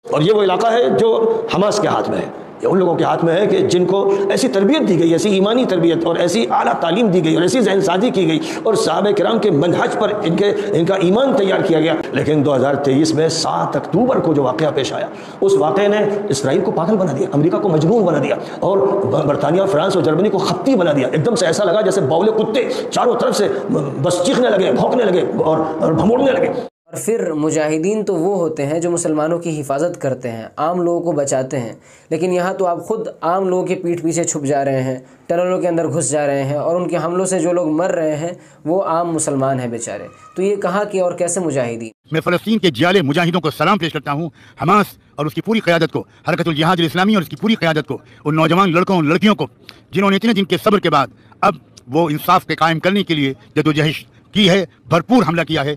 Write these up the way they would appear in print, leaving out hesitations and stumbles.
और ये वो इलाका है जो हमास के हाथ में है, ये उन लोगों के हाथ में है कि जिनको ऐसी तरबियत दी गई, ऐसी ईमानी तरबियत और ऐसी आला तालीम दी गई और ऐसी जहनसाजी की गई और सहाबा किराम के मनहज पर इनका ईमान तैयार किया गया। लेकिन 2023 में 7 अक्टूबर को जो वाक़या पेश आया, उस वाक़े ने इसराइल को पागल बना दिया, अमेरिका को मजनून बना दिया और बरतानिया, फ्रांस और जर्मनी को खप्ती बना दिया। एकदम से ऐसा लगा जैसे बौले कुत्ते चारों तरफ से बस चीखने लगे, भौंकने लगे और भमोड़ने लगे। और फिर मुजाहिदीन तो वो होते हैं जो मुसलमानों की हिफाजत करते हैं, आम लोगों को बचाते हैं। लेकिन यहाँ तो आप खुद आम लोगों के पीठ पीछे छुप जा रहे हैं, टनलों के अंदर घुस जा रहे हैं और उनके हमलों से जो लोग मर रहे हैं वो आम मुसलमान हैं बेचारे। तो ये कहाँ के और कैसे मुजाहिदीन? मैं फ़लस्तीन के जियाले मुजाहिदों को सलाम पेश करता हूँ, हमास और उसकी पूरी क़यादत को, हरकतुल जिहाद इस्लामी और उसकी पूरी क़यादत को, उन नौजवान लड़कों और लड़कियों को जिन्होंने इतने दिन के सब्र के बाद अब वो इंसाफ के कायम करने के लिए जदोजहद की है, भरपूर हमला किया है।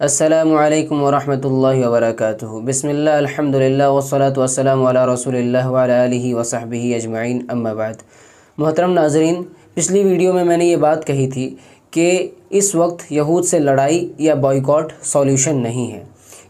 अस्सलामु अलैकुम वरहमतुल्लाहि वबरकातुहू। बिस्मिल्लाह अल्हम्दुलिल्लाह वस्सलातु वस्सलामु अला रसूलिल्लाह व अला आलिहि व सहबिही अजमईन, अम्मा बाद। मोहतरम नाज़रीन, पिछली वीडियो में मैंने ये बात कही थी कि इस वक्त यहूद से लड़ाई या बॉयकॉट सॉल्यूशन नहीं है।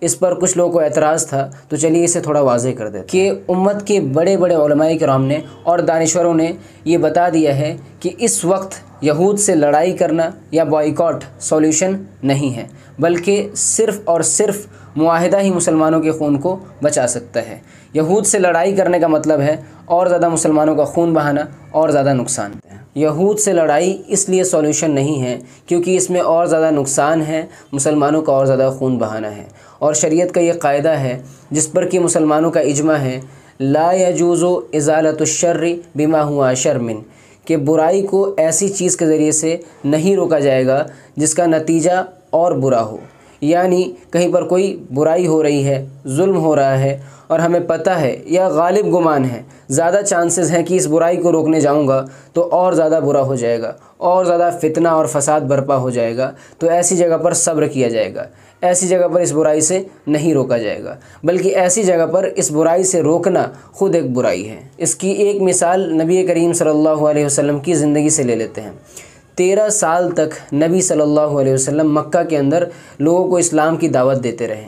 इस पर कुछ लोगों को एतराज़ था, तो चलिए इसे थोड़ा वाज़े कर दें कि उम्मत के बड़े बड़े उलमाए किराम ने और दानिश्वरों ने ये बता दिया है कि इस वक्त यहूद से लड़ाई करना या बॉयकॉट सॉल्यूशन नहीं है, बल्कि सिर्फ़ और सिर्फ मुआहिदा ही मुसलमानों के खून को बचा सकता है। यहूद से लड़ाई करने का मतलब है और ज़्यादा मुसलमानों का खून बहाना और ज़्यादा नुकसान। यहूद से लड़ाई इसलिए सॉल्यूशन नहीं है क्योंकि इसमें और ज़्यादा नुकसान है, मुसलमानों का और ज़्यादा खून बहाना है। और शरीयत का ये कायदा है जिस पर कि मुसलमानों का इजमा है, ला यजूज़ु इज़ालतुश्शर्रि बिमा हुआ शर्मिन, कि बुराई को ऐसी चीज़ के ज़रिए से नहीं रोका जाएगा जिसका नतीजा और बुरा हो। यानी कहीं पर कोई बुराई हो रही है, जुल्म हो रहा है और हमें पता है या गालिब गुमान है, ज़्यादा चांसेस हैं कि इस बुराई को रोकने जाऊंगा तो और ज़्यादा बुरा हो जाएगा, और ज़्यादा फितना और फसाद बर्पा हो जाएगा, तो ऐसी जगह पर सब्र किया जाएगा। ऐसी जगह पर इस बुराई से नहीं रोका जाएगा, बल्कि ऐसी जगह पर इस बुराई से रोकना खुद एक बुराई है। इसकी एक मिसाल नबी करीम सल्लल्लाहु अलैहि वसल्लम की ज़िंदगी से ले लेते हैं। 13 साल तक नबी सल्लल्लाहु अलैहि वसल्लम मक्का के अंदर लोगों को इस्लाम की दावत देते रहे।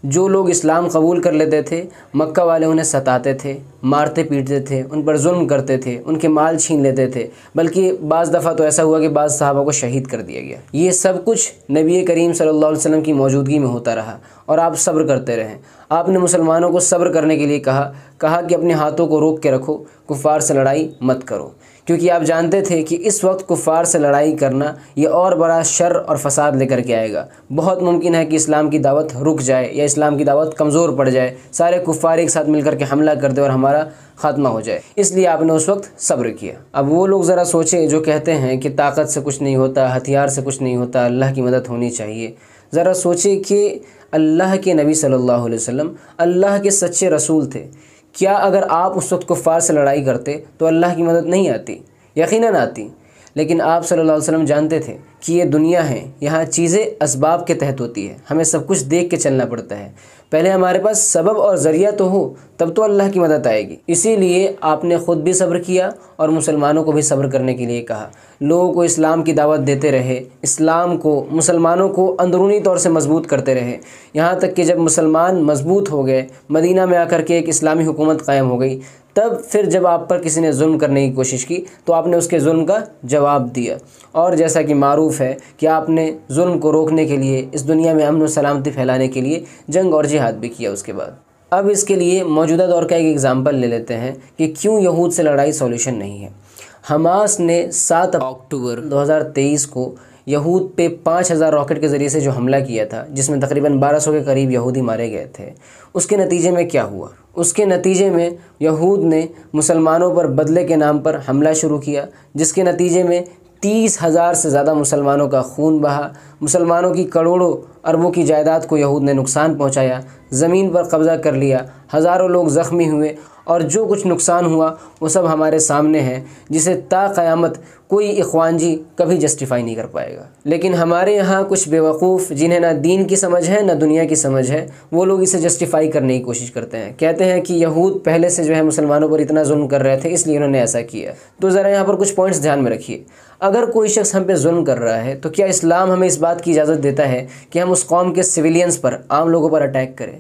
जो लोग इस्लाम कबूल कर लेते थे, मक्का वाले उन्हें सताते थे, मारते पीटते थे, उन पर जुल्म करते थे, उनके माल छीन लेते थे, बल्कि बाज़ दफ़ा तो ऐसा हुआ कि बाज़ सहाबा को शहीद कर दिया गया। ये सब कुछ नबी करीम सल्लल्लाहु अलैहि वसल्लम की मौजूदगी में होता रहा और आप सब्र करते रहें। आपने मुसलमानों को सब्र करने के लिए कहा कि अपने हाथों को रोक के रखो, कुफ़ार से लड़ाई मत करो, क्योंकि आप जानते थे कि इस वक्त कुफ़ार से लड़ाई करना ये और बड़ा शर और फसाद लेकर के आएगा। बहुत मुमकिन है कि इस्लाम की दावत रुक जाए या इस्लाम की दावत कमज़ोर पड़ जाए, सारे कुफ़ार एक साथ मिलकर के हमला कर दे और हमारा ख़ात्मा हो जाए। इसलिए आपने उस वक्त सब्र किया। अब वो लोग ज़रा सोचें जो कहते हैं कि ताकत से कुछ नहीं होता, हथियार से कुछ नहीं होता, अल्लाह की मदद होनी चाहिए। ज़रा सोचें कि अल्लाह के नबी सल्लल्लाहु अलैहि वसल्लम अल्लाह के सच्चे रसूल थे। क्या अगर आप उस वक्त कुफ़ार से लड़ाई करते तो अल्लाह की मदद नहीं आती? यकीनन आती। लेकिन आप सल्लल्लाहु अलैहि वसल्लम जानते थे कि ये दुनिया है, यहाँ चीज़ें असबाब के तहत होती है, हमें सब कुछ देख के चलना पड़ता है। पहले हमारे पास सबब और ज़रिया तो हो, तब तो अल्लाह की मदद आएगी। इसीलिए आपने ख़ुद भी सब्र किया और मुसलमानों को भी सब्र करने के लिए कहा। लोगों को इस्लाम की दावत देते रहे, इस्लाम को, मुसलमानों को अंदरूनी तौर से मजबूत करते रहे, यहाँ तक कि जब मुसलमान मजबूत हो गए, मदीना में आकर के एक इस्लामी हुकूमत कायम हो गई, तब फिर जब आप पर किसी ने जुल्म करने की कोशिश की तो आपने उसके जुल्म का जवाब दिया। और जैसा कि मारूफ़ है कि आपने जुल्म को रोकने के लिए, इस दुनिया में अमन और सलामती फैलाने के लिए जंग और जिहाद भी किया उसके बाद। अब इसके लिए मौजूदा दौर का एक एग्ज़ाम्पल ले लेते हैं कि क्यों यहूद से लड़ाई सॉल्यूशन नहीं है। हमास ने 7 अक्टूबर 2023 को यहूद पे 5000 रॉकेट के ज़रिए से जो हमला किया था, जिसमें तकरीबन 1200 के करीब यहूदी मारे गए थे, उसके नतीजे में क्या हुआ? उसके नतीजे में यहूद ने मुसलमानों पर बदले के नाम पर हमला शुरू किया, जिसके नतीजे में 30,000 से ज़्यादा मुसलमानों का खून बहा, मुसलमानों की करोड़ों अरबों की जायदाद को यहूद ने नुकसान पहुंचाया, ज़मीन पर कब्ज़ा कर लिया, हज़ारों लोग ज़ख्मी हुए और जो कुछ नुकसान हुआ वो सब हमारे सामने है, जिसे ता क़यामत कोई इख़वानजी कभी जस्टिफाई नहीं कर पाएगा। लेकिन हमारे यहाँ कुछ बेवकूफ़ जिन्हें ना दीन की समझ है ना दुनिया की समझ है, वो लोग इसे जस्टिफाई करने की कोशिश करते हैं। कहते हैं कि यहूद पहले से जो है मुसलमानों पर इतना जुल्म कर रहे थे इसलिए उन्होंने ऐसा किया। तो ज़रा यहाँ पर कुछ पॉइंट्स ध्यान में रखिए। अगर कोई शख्स हम पे जुल्म कर रहा है तो क्या इस्लाम हमें इस बात की इजाज़त देता है कि हम उस कौम के सिविलियंस पर, आम लोगों पर अटैक करें?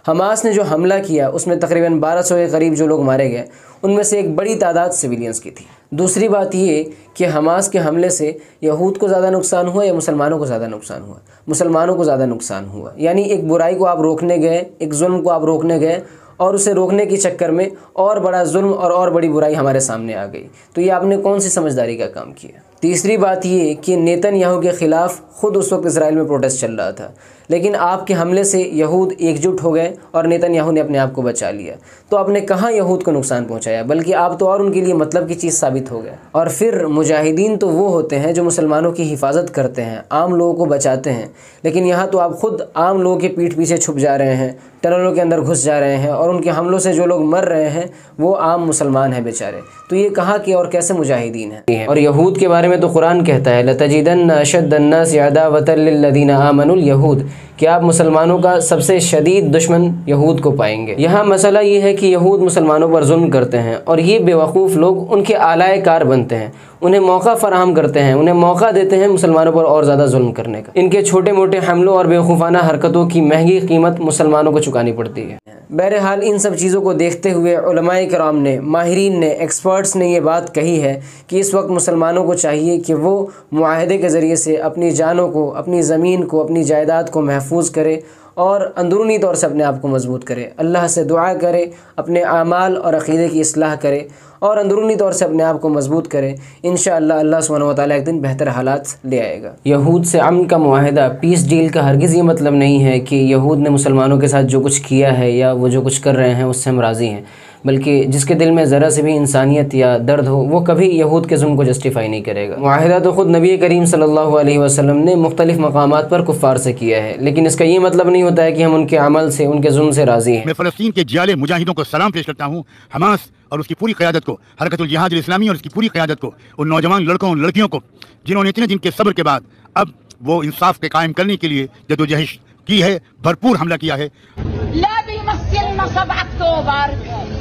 हमास ने जो हमला किया उसमें तकरीबन 1200 के करीब जो लोग मारे गए, उनमें से एक बड़ी तादाद सिविलियंस की थी। दूसरी बात ये कि हमास के हमले से यहूद को ज़्यादा नुकसान हुआ या मुसलमानों को ज़्यादा नुकसान हुआ? मुसलमानों को ज़्यादा नुकसान हुआ। यानी एक बुराई को आप रोकने गए, एक जुल्म को आप रोकने गए और उसे रोकने के चक्कर में और बड़ा जुल्म और बड़ी बुराई हमारे सामने आ गई। तो ये आपने कौन सी समझदारी का काम किया? तीसरी बात ये कि नेतन्याहू के ख़िलाफ़ ख़ुद उस वक्त इसराइल में प्रोटेस्ट चल रहा था, लेकिन आपके हमले से यहूद एकजुट हो गए और नेतन्याहू ने अपने आप को बचा लिया। तो आपने कहाँ यहूद को नुकसान पहुँचाया, बल्कि आप तो और उनके लिए मतलब की चीज़ साबित हो गए। और फिर मुजाहिदीन तो वो होते हैं जो मुसलमानों की हिफाजत करते हैं, आम लोगों को बचाते हैं, लेकिन यहाँ तो आप ख़ुद आम लोगों के पीठ पीछे छुप जा रहे हैं, टनलों के अंदर घुस जा रहे हैं और उनके हमलों से जो लोग मर रहे हैं वो आम मुसलमान हैं बेचारे। तो ये कहाँ के और कैसे मुजाहिदीन हैं? और यहूद के बारे में तो कुरान कहता है, लतजिदन्न अशद्दन्नासि अदावतन लिल्लज़ीना आमनुल यहूद, कि आप मुसलमानों का सबसे शदीद दुश्मन यहूद को पाएंगे। यहाँ मसला ये है कि यहूद मुसलमानों पर जुल्म करते हैं और ये बेवकूफ़ लोग उनके आलाए कार बनते हैं, उन्हें मौका फ़राहम करते हैं, उन्हें मौका देते हैं मुसलमानों पर और ज़्यादा जुल्म करने का। इनके छोटे मोटे हमलों और बेवकूफ़ाना हरकतों की महंगी कीमत मुसलमानों को चुकानी पड़ती है। बहरहाल इन सब चीज़ों को देखते हुए उलमाए किराम ने, माहिरीन ने, एक्सपर्ट्स ने ये बात कही है कि इस वक्त मुसलमानों को चाहिए कि वो मुआहदे के ज़रिए से अपनी जानों को, अपनी ज़मीन को, अपनी जायदाद को महफूज करे और अंदरूनी तौर से अपने आप को मजबूत करे, अल्लाह से दुआ करे, अपने आमाल और अक़ीदे की इस्लाह करे और अंदरूनी तौर से अपने आप को मजबूत करे। इंशाअल्लाह अल्लाह सुब्हानहू व तआला एक दिन बेहतर हालात ले आएगा। यहूद से अमन का मुआहदा, पीस डील का हरगिज़ ये मतलब नहीं है कि यहूद ने मुसलमानों के साथ जो कुछ किया है या वो जो कुछ कर रहे हैं उससे हम राज़ी हैं, बल्कि जिसके दिल में ज़रा से भी इंसानियत या दर्द हो वो कभी यहूद के जुल्म को जस्टिफाई नहीं करेगा। मुआहदा तो ख़ुद नबी करीम सल्लल्लाहु अलैहि वसल्लम ने मुख्तलिफ़ मकामात पर कुफ़ार से किया है, लेकिन इसका ये मतलब नहीं होता है कि हम उनके अमल से, उनके जुल्म से राज़ी हैं। मैं फ़लस्तीन के जियाले मुजाहिदों को सलाम पेश करता हूँ, हमास और उसकी पूरी क़यादत को, हरकतुल जिहाद इस्लामी और उसकी पूरी क़यादत को, उन नौजवान लड़कों और लड़कियों को जिन्होंने इतने दिन के सब्र के बाद अब वो इंसाफ के कायम करने के लिए जदोजहद की है, भरपूर हमला किया है।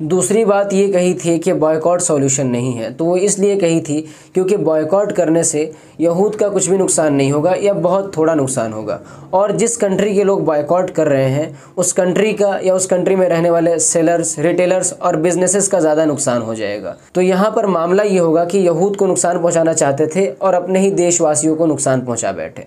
दूसरी बात ये कही थी कि बॉयकॉट सॉल्यूशन नहीं है, तो वो इसलिए कही थी क्योंकि बॉयकॉट करने से यहूद का कुछ भी नुकसान नहीं होगा या बहुत थोड़ा नुकसान होगा, और जिस कंट्री के लोग बॉयकॉट कर रहे हैं उस कंट्री का या उस कंट्री में रहने वाले सेलर्स, रिटेलर्स और बिजनेसेस का ज़्यादा नुकसान हो जाएगा। तो यहाँ पर मामला ये होगा कि यहूद को नुकसान पहुँचाना चाहते थे और अपने ही देशवासियों को नुकसान पहुँचा बैठे।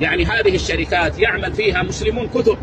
यानी हादिह शरीकात यामल फीहा मुस्लिमून कुतुब।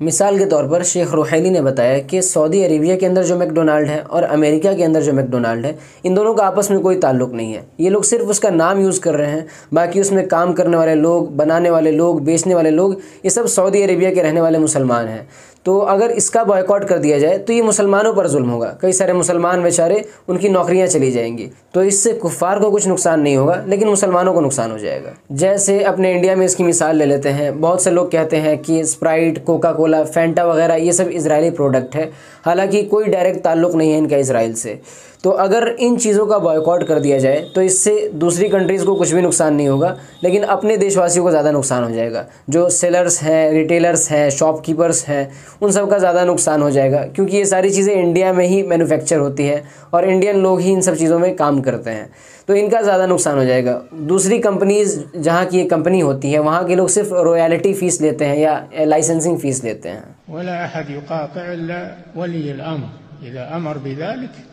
मिसाल के तौर पर शेख रुहैली ने बताया कि सऊदी अरेबिया के अंदर जो मैकडोनाल्ड है और अमेरिका के अंदर जो मैकडोनाल्ड है, इन दोनों का आपस में कोई ताल्लुक़ नहीं है। ये लोग सिर्फ उसका नाम यूज़ कर रहे हैं, बाकी उसमें काम करने वाले लोग, बनाने वाले लोग, बेचने वाले लोग, ये सब सऊदी अरेबिया के रहने वाले मुसलमान हैं। तो अगर इसका बॉयकॉट कर दिया जाए तो ये मुसलमानों पर जुल्म होगा। कई सारे मुसलमान बेचारे, उनकी नौकरियां चली जाएंगी। तो इससे कुफ़ार को कुछ नुकसान नहीं होगा, लेकिन मुसलमानों को नुकसान हो जाएगा। जैसे अपने इंडिया में इसकी मिसाल ले लेते हैं। बहुत से लोग कहते हैं कि स्प्राइट, कोका कोला, फैंटा वगैरह ये सब इजरायली प्रोडक्ट है, हालांकि कोई डायरेक्ट ताल्लुक़ नहीं है इनका इसराइल से। तो अगर इन चीज़ों का बॉयकॉट कर दिया जाए तो इससे दूसरी कंट्रीज़ को कुछ भी नुकसान नहीं होगा, लेकिन अपने देशवासियों को ज़्यादा नुकसान हो जाएगा। जो सेलर्स हैं, रिटेलर्स हैं, शॉपकीपर्स हैं, उन सब का ज़्यादा नुकसान हो जाएगा, क्योंकि ये सारी चीज़ें इंडिया में ही मैन्युफैक्चर होती हैं और इंडियन लोग ही इन सब चीज़ों में काम करते हैं। तो इनका ज़्यादा नुकसान हो जाएगा। दूसरी कंपनीज़ जहाँ की ये कंपनी होती है, वहाँ के लोग सिर्फ रॉयल्टी फ़ीस लेते हैं या लाइसेंसिंग फ़ीस लेते हैं। वला अहद युक़ातिअ इल्ला वली अल-अम्र इज़ा अमर बिज़ालिक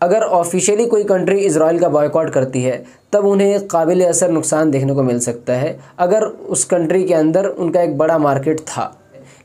अगर ऑफिशियली कोई कंट्री इजराइल का बॉयकॉट करती है तब उन्हें काबिल असर नुकसान देखने को मिल सकता है, अगर उस कंट्री के अंदर उनका एक बड़ा मार्केट था,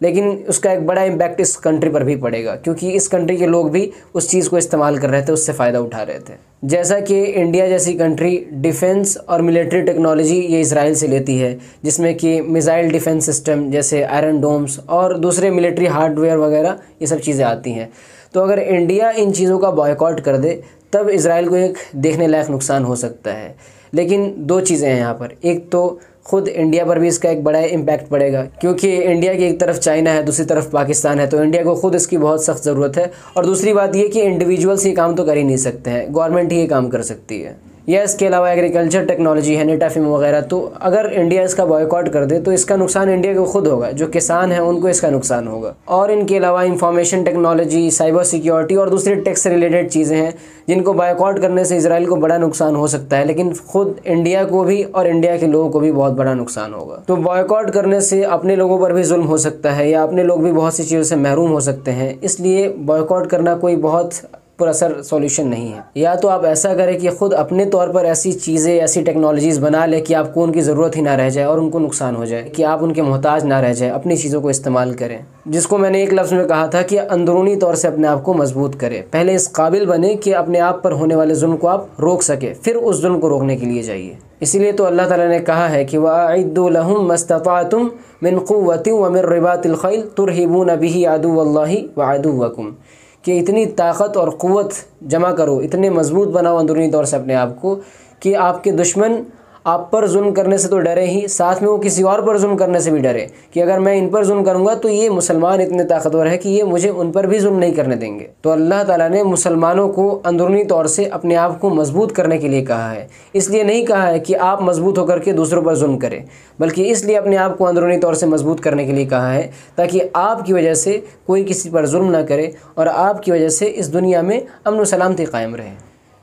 लेकिन उसका एक बड़ा इम्पैक्ट इस कंट्री पर भी पड़ेगा, क्योंकि इस कंट्री के लोग भी उस चीज़ को इस्तेमाल कर रहे थे, उससे फ़ायदा उठा रहे थे। जैसा कि इंडिया जैसी कंट्री डिफेंस और मिलिट्री टेक्नोलॉजी ये इजराइल से लेती है, जिसमें कि मिसाइल डिफेंस सिस्टम जैसे आयरन डोम्स और दूसरे मिलिट्री हार्डवेयर वगैरह ये सब चीज़ें आती हैं। तो अगर इंडिया इन चीज़ों का बॉयकॉट कर दे तब इजराइल को एक देखने लायक नुकसान हो सकता है। लेकिन दो चीज़ें हैं यहाँ पर, एक तो ख़ुद इंडिया पर भी इसका एक बड़ा इम्पैक्ट पड़ेगा, क्योंकि इंडिया की एक तरफ चाइना है, दूसरी तरफ पाकिस्तान है, तो इंडिया को ख़ुद इसकी बहुत सख्त ज़रूरत है। और दूसरी बात ये कि इंडिविजुअल्स ये काम तो कर ही नहीं सकते हैं, गवर्नमेंट ही ये काम कर सकती है। या इसके अलावा एग्रीकल्चर टेक्नोलॉजी है, नेटाफिम वगैरह, तो अगर इंडिया इसका बॉयकॉट कर दे तो इसका नुकसान इंडिया को खुद होगा, जो किसान हैं उनको इसका नुकसान होगा। और इनके अलावा इंफॉर्मेशन टेक्नोलॉजी, साइबर सिक्योरिटी और दूसरी टेक से रिलेटेड चीज़ें हैं जिनको बॉयकॉट करने से इजराइल को बड़ा नुकसान हो सकता है, लेकिन खुद इंडिया को भी और इंडिया के लोगों को भी बहुत बड़ा नुकसान होगा। तो बॉयकॉट करने से अपने लोगों पर भी जुल्म हो सकता है या अपने लोग भी बहुत सी चीज़ों से महरूम हो सकते हैं, इसलिए बॉयकॉट करना कोई बहुत पुरअसर सॉल्यूशन नहीं है। या तो आप ऐसा करें कि ख़ुद अपने तौर पर ऐसी चीज़ें, ऐसी टेक्नोलॉजीज़ बना लें कि आपको उनकी ज़रूरत ही ना रह जाए और उनको नुकसान हो जाए, कि आप उनके मोहताज ना रह जाए, अपनी चीज़ों को इस्तेमाल करें। जिसको मैंने एक लफ्ज़ में कहा था कि अंदरूनी तौर से अपने आप को मजबूत करें। पहले इस काबिल बने कि अपने आप पर होने वाले जुल्म को आप रोक सके, फिर उस जुल्म को रोकने के लिए जाइए। इसीलिए तो अल्लाह ताला ने कहा है कि वअइद्दू लहुम मस्तताअतुम मिन कुव्वतिन व मिन रिबातिल खैल तुरहिबून बिही अदुव्वल्लाहि व अदुव्वकुम, कि इतनी ताकत और क़ुव्वत जमा करो, इतने मजबूत बनाओ अंदरूनी तौर से अपने आप को कि आपके दुश्मन आप पर जुल्म करने से तो डरे ही, साथ में वो किसी और पर जुल्म करने से भी डरे कि अगर मैं इन पर जुल्म करूँगा तो ये मुसलमान इतने ताकतवर है कि ये मुझे उन पर भी जुल्म नहीं करने देंगे। तो अल्लाह ताला ने मुसलमानों को अंदरूनी तौर से अपने आप को मजबूत करने के लिए कहा है। इसलिए नहीं कहा है कि आप मजबूत होकर के दूसरों पर जुल्म करें, बल्कि इसलिए अपने आप को अंदरूनी तौर से मजबूत करने के लिए कहा है ताकि आपकी वजह से कोई किसी पर जुल्म ना करे और आपकी वजह से इस दुनिया में अमन व सलामती कायम रहे।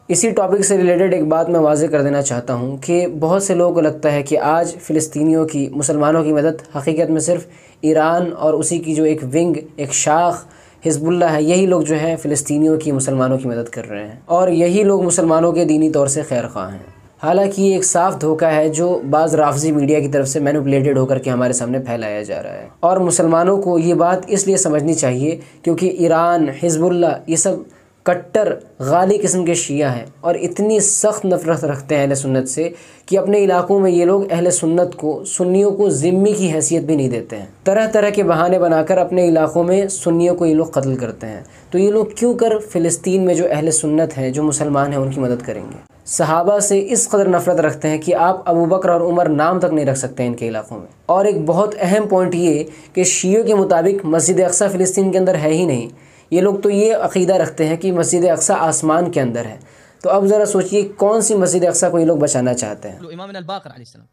इसी टॉपिक से रिलेटेड एक बात मैं वाज़ेह कर देना चाहता हूँ कि बहुत से लोगों को लगता है कि आज फ़िलिस्तीनियों की, मुसलमानों की मदद हकीकत में सिर्फ ईरान और उसी की जो एक विंग, एक शाख हिज़्बुल्लाह है, यही लोग जो है फ़िलिस्तीनियों की, मुसलमानों की मदद कर रहे हैं और यही लोग मुसलमानों के दीनी तौर से खैर ख़्वाह हैं। हालांकि ये एक साफ़ धोखा है जो बाज़ राफ़ज़ी मीडिया की तरफ से मैनिपुलेटेड होकर के हमारे सामने फैलाया जा रहा है। और मुसलमानों को ये बात इसलिए समझनी चाहिए क्योंकि ईरान, हिज़्बुल्लाह ये सब कट्टर गाली किस्म के शिया हैं और इतनी सख्त नफरत रखते हैं अहले सुन्नत से कि अपने इलाकों में ये लोग अहले सुन्नत को, सुन्नियों को ज़िम्मी की हैसियत भी नहीं देते हैं। तरह तरह के बहाने बनाकर अपने इलाकों में सुन्नियों को ये लोग कत्ल करते हैं। तो ये लोग क्यों कर फ़िलिस्तीन में जो अहले सुन्नत हैं, जो मुसलमान हैं, उनकी मदद करेंगे। सहाबा से इस कदर नफरत रखते हैं कि आप अबू बकर और उमर नाम तक नहीं रख सकते इनके इलाकों में। और एक बहुत अहम पॉइंट ये कि शियों के मुताबिक मस्जिद अक्सा फ़िलिस्तीन के अंदर है ही नहीं। ये लोग तो ये अक़ीदा रखते हैं कि मस्जिद अक्सा आसमान के अंदर है। तो अब ज़रा सोचिए कौन सी मस्जिद अक्सा को ये लोग बचाना चाहते हैं। इमाम अल-बाक़िर अलैहिस्सलाम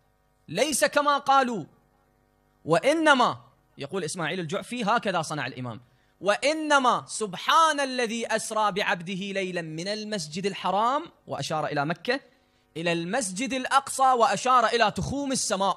लैसा कमा क़ालू व इन्नमा यक़ूल इस्माईल अल-जुअफ़ी हकज़ा सनअ अल-इमाम व इन्नमा सुब्हानल्लज़ी अस्रा बिअब्दिही लैलन मिनल मस्जिदिल हराम व अशारा इला मक्का इलल मस्जिदिल अक़सा व अशारा इला तुख़ूमिस समा।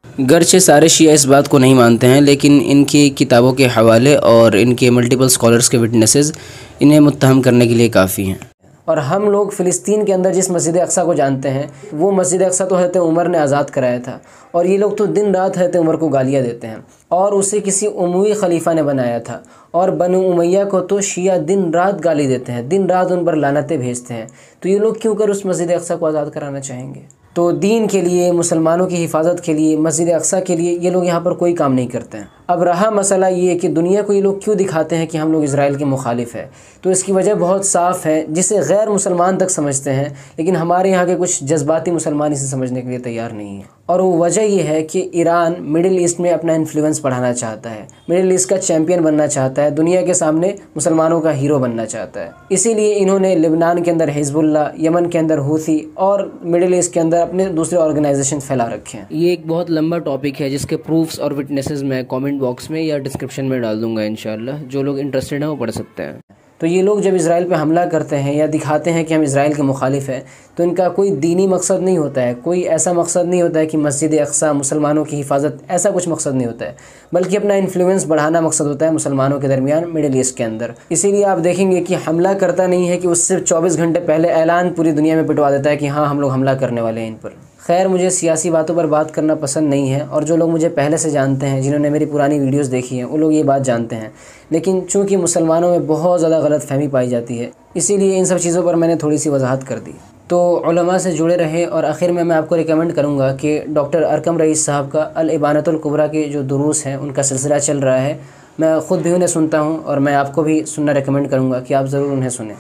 गर्चे सारे शिया इस बात को नहीं मानते हैं, लेकिन इनकी किताबों के हवाले और इनके मल्टीपल स्कॉलर्स के विटनेसेस इन्हें मुत्तहम करने के लिए काफ़ी हैं। और हम लोग फ़िलिस्तीन के अंदर जिस मस्जिद अक्सा को जानते हैं, वो मस्जिद अक्सा तो हज़रत उमर ने आज़ाद कराया था, और ये लोग तो दिन रात हज़रत उमर को गालियाँ देते हैं और उसे किसी उमवी खलीफा ने बनाया था। और बनु उमैया को तो शिया दिन रात गाली देते हैं, दिन रात उन पर लानतें भेजते हैं। तो ये लोग क्यों कर उस मस्जिद अक्सा को आज़ाद कराना चाहेंगे। तो दीन के लिए, मुसलमानों की हिफाजत के लिए, मस्जिद अक्सा के लिए ये लोग यहाँ पर कोई काम नहीं करते हैं। अब रहा मसला ये कि दुनिया को ये लोग क्यों दिखाते हैं कि हम लोग इज़राइल के मुखालिफ है। तो इसकी वजह बहुत साफ़ है, जिसे गैर मुसलमान तक समझते हैं, लेकिन हमारे यहाँ के कुछ जज्बाती मुसलमान इसे समझने के लिए तैयार नहीं है। और वो वजह ये है कि ईरान मिडिल ईस्ट में अपना इन्फ्लुएंस बढ़ाना चाहता है, मिडिल ईस्ट का चैम्पियन बनना चाहता है, दुनिया के सामने मुसलमानों का हीरो बनना चाहता है। इसीलिए इन्होंने लिबनान के अंदर हिजबुल्लाह, यमन के अंदर हूथी और मिडिल ईस्ट के अंदर अपने दूसरे ऑर्गेनाइजेशन फैला रखे हैं। ये एक बहुत लंबा टॉपिक है जिसके प्रूफ्स और विटनेसेस मैं कमेंट बॉक्स में या डिस्क्रिप्शन में डाल दूंगा इंशाल्लाह। जो लोग इंटरेस्टेड हैं वो पढ़ सकते हैं। तो ये लोग जब इज़राइल पे हमला करते हैं या दिखाते हैं कि हम इज़राइल के मुखालिफ हैं, तो इनका कोई दीनी मकसद नहीं होता है, कोई ऐसा मकसद नहीं होता है कि मस्जिद अक्सा, मुसलमानों की हिफाजत, ऐसा कुछ मकसद नहीं होता है, बल्कि अपना इन्फ्लुएंस बढ़ाना मकसद होता है मुसलमानों के दरमियान मिडिल ईस्ट के अंदर। इसीलिए आप देखेंगे कि हमला करता नहीं है कि उससे 24 घंटे पहले ऐलान पूरी दुनिया में पिटवा देता है कि हाँ हम लोग हमला करने वाले हैं इन पर। खैर, मुझे सियासी बातों पर बात करना पसंद नहीं है, और जो लोग मुझे पहले से जानते हैं, जिन्होंने मेरी पुरानी वीडियोस देखी हैं, वो लोग ये बात जानते हैं। लेकिन चूंकि मुसलमानों में बहुत ज़्यादा गलतफहमी पाई जाती है, इसीलिए इन सब चीज़ों पर मैंने थोड़ी सी वजाहत कर दी। तो उलमा से जुड़े रहे। और आखिर में मैं आपको रिकमेंड करूँगा कि डॉक्टर अरकम रईस साहब का अल-इबानतुल कुबरा के जो दुरूस हैं उनका सिलसिला चल रहा है। मैं ख़ुद भी उन्हें सुनता हूँ और मैं आपको भी सुनना रिकमेंड करूँगा कि आप ज़रूर उन्हें सुनें।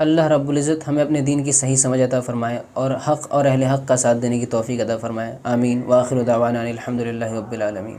अल्लाह रब्बुल इज़्ज़त हमें अपने दीन की सही समझ अता फ़रमाए और हक़ और अहले हक़ का साथ देने की तौफ़ीक़ अता फ़रमाए। आमीन। व आखिरु दावाना अनिल हम्दुलिल्लाहि रब्बिल आलमीन।